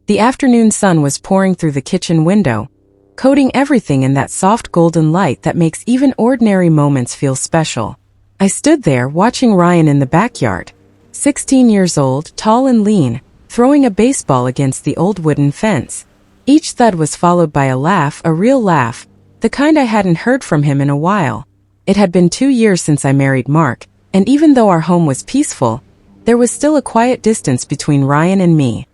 The afternoon sun was pouring through the kitchen window, coating everything in that soft golden light that makes even ordinary moments feel special. I stood there watching Ryan in the backyard, 16 years old, tall and lean, throwing a baseball against the old wooden fence. Each thud was followed by a laugh, a real laugh, the kind I hadn't heard from him in a while. It had been 2 years since I married Mark, and even though our home was peaceful, there was still a quiet distance between Ryan and me.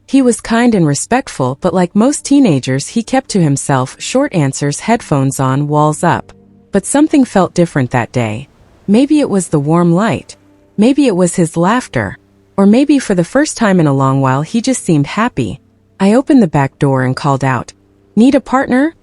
He was kind and respectful, but like most teenagers, he kept to himself, short answers, headphones on, walls up. But something felt different that day. Maybe it was the warm light. Maybe it was his laughter. Or maybe for the first time in a long while he just seemed happy. I opened the back door and called out, "Need a partner?"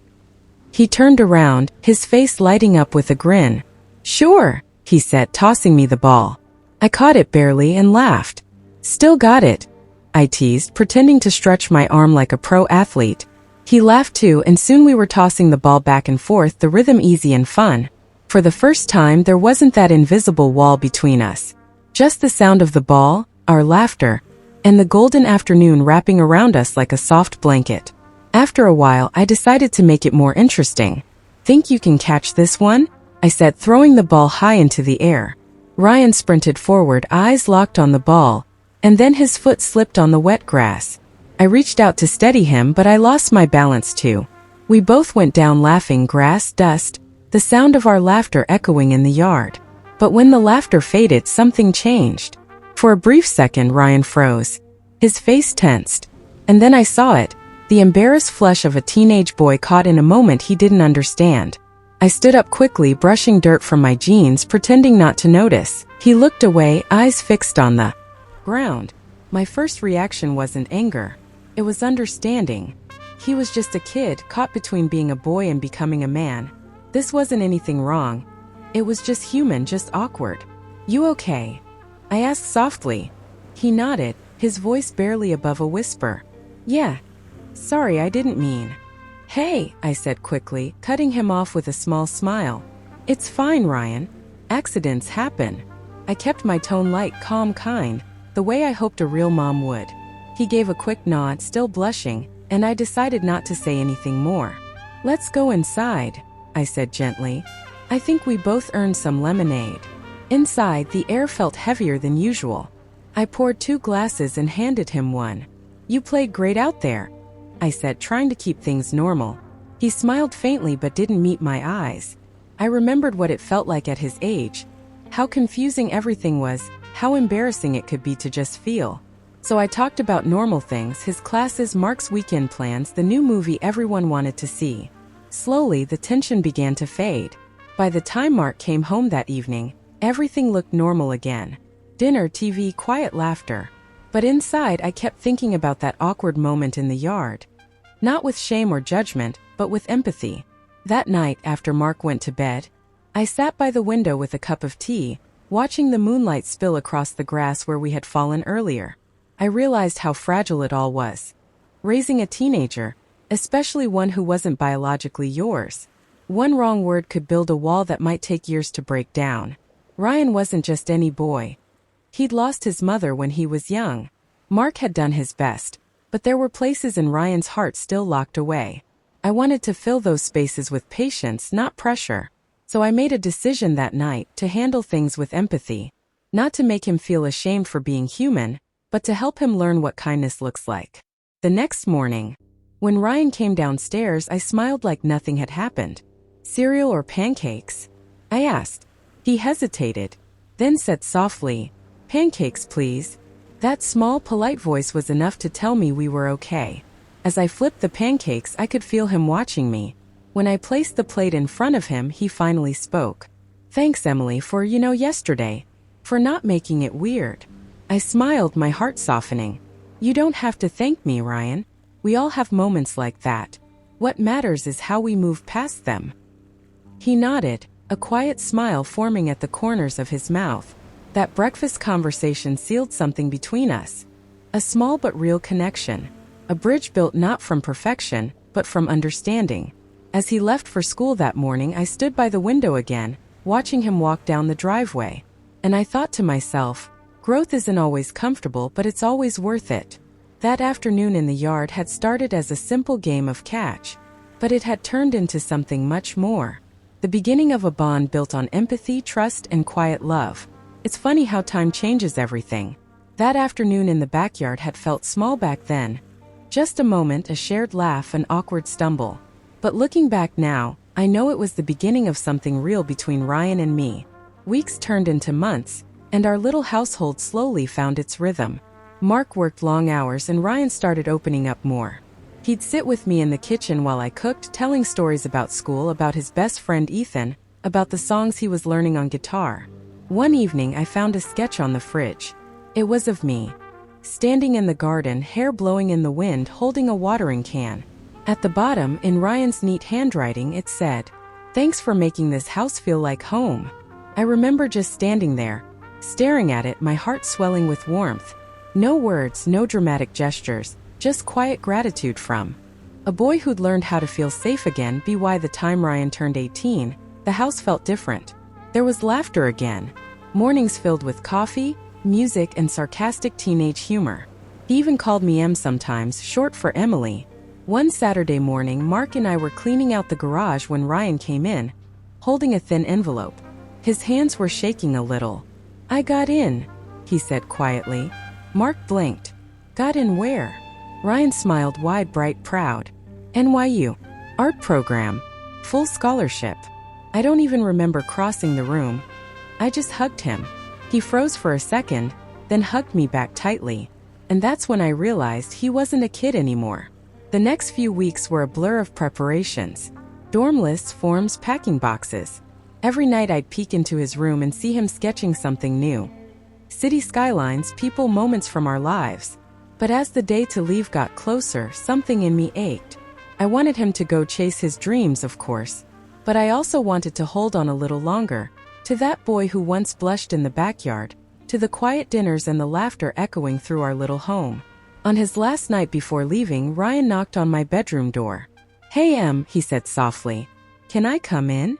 He turned around, his face lighting up with a grin. "Sure," he said, tossing me the ball. I caught it barely and laughed. "Still got it," I teased, pretending to stretch my arm like a pro athlete. He laughed too, and soon we were tossing the ball back and forth, the rhythm easy and fun. For the first time, there wasn't that invisible wall between us. Just the sound of the ball, our laughter, and the golden afternoon wrapping around us like a soft blanket. After a while, I decided to make it more interesting. "Think you can catch this one?" I said, throwing the ball high into the air. Ryan sprinted forward, eyes locked on the ball, and then his foot slipped on the wet grass. I reached out to steady him, but I lost my balance too. We both went down laughing, grass, dust, the sound of our laughter echoing in the yard. But when the laughter faded, something changed. For a brief second, Ryan froze. His face tensed. And then I saw it, the embarrassed flush of a teenage boy caught in a moment he didn't understand. I stood up quickly, brushing dirt from my jeans, pretending not to notice. He looked away, eyes fixed on the ground. My first reaction wasn't anger. It was understanding. He was just a kid, caught between being a boy and becoming a man. This wasn't anything wrong. It was just human, just awkward. "You okay?" I asked softly. He nodded, his voice barely above a whisper. "Yeah. Sorry, I didn't mean." "Hey," I said quickly, cutting him off with a small smile. "It's fine, Ryan. Accidents happen." I kept my tone light, calm, kind, the way I hoped a real mom would. He gave a quick nod, still blushing, and I decided not to say anything more. "Let's go inside," I said gently. I think we both earned some lemonade. Inside, the air felt heavier than usual. I poured 2 glasses and handed him one. "You played great out there," I said, trying to keep things normal. He smiled faintly but didn't meet my eyes. I remembered what it felt like at his age, how confusing everything was, how embarrassing it could be to just feel. So I talked about normal things, his classes, Mark's weekend plans, the new movie everyone wanted to see. Slowly, the tension began to fade. By the time Mark came home that evening, everything looked normal again. Dinner, TV, quiet laughter. But inside, I kept thinking about that awkward moment in the yard. Not with shame or judgment, but with empathy. That night, after Mark went to bed, I sat by the window with a cup of tea, watching the moonlight spill across the grass where we had fallen earlier. I realized how fragile it all was. Raising a teenager, especially one who wasn't biologically yours. One wrong word could build a wall that might take years to break down. Ryan wasn't just any boy. He'd lost his mother when he was young. Mark had done his best, but there were places in Ryan's heart still locked away. I wanted to fill those spaces with patience, not pressure. So I made a decision that night to handle things with empathy. Not to make him feel ashamed for being human, but to help him learn what kindness looks like. The next morning, when Ryan came downstairs, I smiled like nothing had happened. "Cereal or pancakes?" I asked. He hesitated, then said softly, "Pancakes, please." That small, polite voice was enough to tell me we were okay. As I flipped the pancakes, I could feel him watching me. When I placed the plate in front of him, he finally spoke. "Thanks, Emily, for, yesterday. For not making it weird." I smiled, my heart softening. "You don't have to thank me, Ryan. We all have moments like that. What matters is how we move past them." He nodded, a quiet smile forming at the corners of his mouth. That breakfast conversation sealed something between us. A small but real connection. A bridge built not from perfection, but from understanding. As he left for school that morning, I stood by the window again, watching him walk down the driveway. And I thought to myself, growth isn't always comfortable, but it's always worth it. That afternoon in the yard had started as a simple game of catch, but it had turned into something much more. The beginning of a bond built on empathy, trust, and quiet love. It's funny how time changes everything. That afternoon in the backyard had felt small back then. Just a moment, a shared laugh, an awkward stumble. But looking back now, I know it was the beginning of something real between Ryan and me. Weeks turned into months, and our little household slowly found its rhythm. Mark worked long hours and Ryan started opening up more. He'd sit with me in the kitchen while I cooked, telling stories about school, about his best friend Ethan, about the songs he was learning on guitar. One evening I found a sketch on the fridge. It was of me, standing in the garden, hair blowing in the wind, holding a watering can. At the bottom, in Ryan's neat handwriting, it said, "Thanks for making this house feel like home." I remember just standing there, staring at it, my heart swelling with warmth. No words, no dramatic gestures, just quiet gratitude from a boy who'd learned how to feel safe again. By the time Ryan turned 18, the house felt different. There was laughter again. Mornings filled with coffee, music, and sarcastic teenage humor. He even called me Em sometimes, short for Emily. One Saturday morning, Mark and I were cleaning out the garage when Ryan came in, holding a thin envelope. His hands were shaking a little. "I got in," he said quietly. Mark blinked. "Got in where?" Ryan smiled wide, bright, proud. "NYU. Art program. Full scholarship." I don't even remember crossing the room. I just hugged him. He froze for a second, then hugged me back tightly. And that's when I realized he wasn't a kid anymore. The next few weeks were a blur of preparations. Dorm lists, forms, packing boxes. Every night I'd peek into his room and see him sketching something new. City skylines, people, moments from our lives. But as the day to leave got closer, something in me ached. I wanted him to go chase his dreams, of course. But I also wanted to hold on a little longer. To that boy who once blushed in the backyard. To the quiet dinners and the laughter echoing through our little home. On his last night before leaving, Ryan knocked on my bedroom door. "Hey Em," he said softly. "Can I come in?"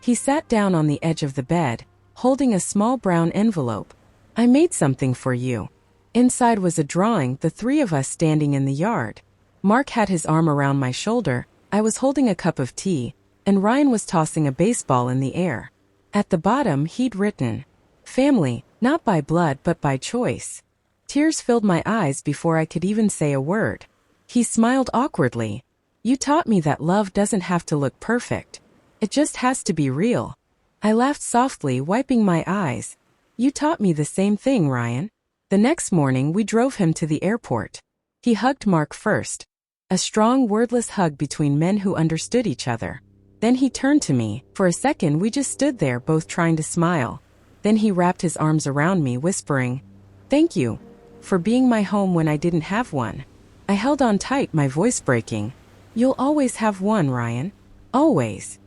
He sat down on the edge of the bed, holding a small brown envelope. "I made something for you." Inside was a drawing, the three of us standing in the yard. Mark had his arm around my shoulder, I was holding a cup of tea, and Ryan was tossing a baseball in the air. At the bottom he'd written, "Family, not by blood but by choice." Tears filled my eyes before I could even say a word. He smiled awkwardly. "You taught me that love doesn't have to look perfect. It just has to be real." I laughed softly, wiping my eyes. "You taught me the same thing, Ryan." The next morning we drove him to the airport. He hugged Mark first. A strong, wordless hug between men who understood each other. Then he turned to me. For a second we just stood there, both trying to smile. Then he wrapped his arms around me, whispering, "Thank you for being my home when I didn't have one." I held on tight, my voice breaking. "You'll always have one, Ryan. Always."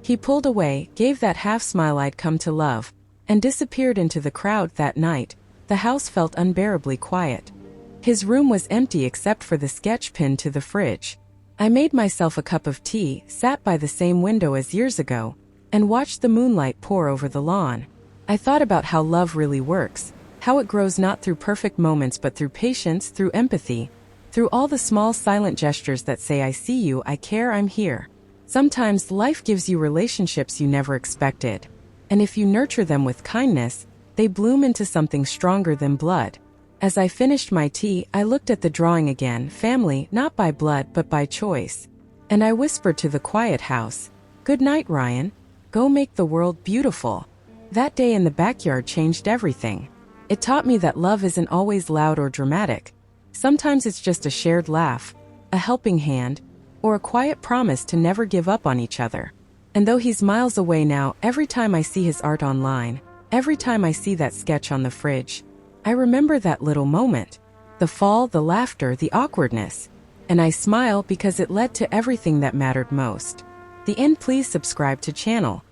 He pulled away, gave that half smile I'd come to love, and disappeared into the crowd. That night, the house felt unbearably quiet. His room was empty except for the sketch pinned to the fridge. I made myself a cup of tea, sat by the same window as years ago, and watched the moonlight pour over the lawn. I thought about how love really works, how it grows not through perfect moments but through patience, through empathy, through all the small silent gestures that say, "I see you, I care, I'm here." Sometimes life gives you relationships you never expected, and if you nurture them with kindness, they bloom into something stronger than blood. As I finished my tea, I looked at the drawing again, family, not by blood but by choice. And I whispered to the quiet house, "Good night, Ryan. Go make the world beautiful." That day in the backyard changed everything. It taught me that love isn't always loud or dramatic. Sometimes it's just a shared laugh, a helping hand, or a quiet promise to never give up on each other. And though he's miles away now, every time I see his art online, every time I see that sketch on the fridge, I remember that little moment. The fall, the laughter, the awkwardness. And I smile because it led to everything that mattered most. The end. Please subscribe to channel.